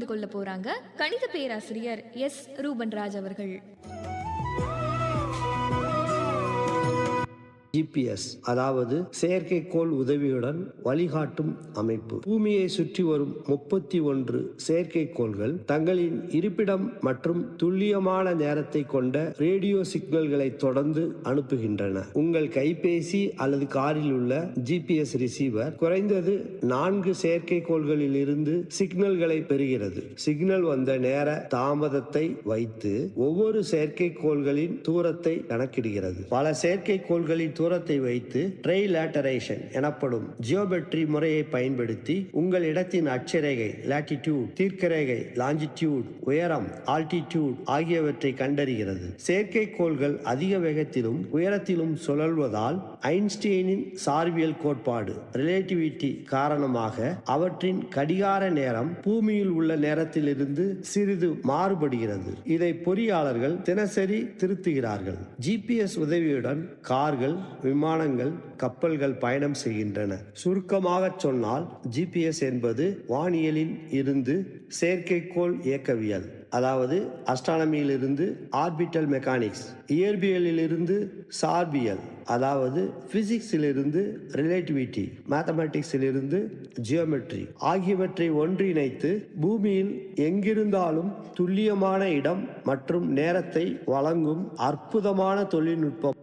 பகிர்ந்து கொள்ள போறாங்க கணித பேராசிரியர் எஸ் ரூபன்ராஜ் அவர்கள். GPS அதாவது செயற்கைக்கோள் உதவியுடன் வழிகாட்டும் அமைப்பு. பூமியை சுற்றி வரும் 31 செயற்கைக்கோள்கள் தங்களின் இருப்பிடம் மற்றும் துல்லியமான நேரத்தை கொண்ட ரேடியோ சிக்னல்களை தொடர்ந்து அனுப்புகின்றன. உங்கள் கைபேசி அல்லது காரில் உள்ள GPS ரிசீவர் குறைந்தது 4 செயற்கைக்கோள்களில் இருந்து சிக்னல்களை பெறுகிறது. சிக்னல் வந்த நேர தாமதத்தை வைத்து ஒவ்வொரு செயற்கைக்கோள்களின் தூரத்தை கணக்கிடுகிறது. பல செயற்கைக்கோள்களின் தூரத்தை வைத்து ட்ரைலேட்டரேஷன் எனப்படும் ஜியோமெட்ரி முறையை பயன்படுத்தி உங்கள் இடத்தின் அட்சரேகை லாட்டிடியூட், தீர்க்கரேகை லாஞ்சிடியூட், உயரம் ஆல்டிடியூட் ஆகியவற்றை கண்டறிகிறது. செயற்கைக்கோள்கள் அதிக வேகத்திலும் உயரத்திலும் சுழல்வதால் ஐன்ஸ்டீனின் சார்பியல் கோட்பாடு ரிலேட்டிவிட்டி காரணமாக அவற்றின் கடிகார நேரம் பூமியில் உள்ள நேரத்திலிருந்து சிறிது மாறுபடுகிறது. இதை பொறியாளர்கள் தினசரி திருத்துகிறார்கள். GPS உதவியுடன் கார்கள், விமானங்கள், கப்பல்கள் பயணம் செய்கின்றன. சுருக்கமாக சொன்னால் GPS என்பது வானியலில் இருந்து செயற்கைக்கோள் இயக்கவியல், அதாவது அஸ்ட்ரானமியிலிருந்து ஆர்பிட்டல் மெக்கானிக்ஸ், இயற்பியலிலிருந்து சார்பியல், அதாவது பிசிக்ஸிலிருந்து ரிலேட்டிவிட்டி, மேத்தமெட்டிக்ஸிலிருந்து ஜியோமெட்ரி ஆகியவற்றை ஒன்றிணைத்து பூமியில் எங்கிருந்தாலும் துல்லியமான இடம் மற்றும் நேரத்தை வழங்கும் அற்புதமான தொழில்நுட்பம்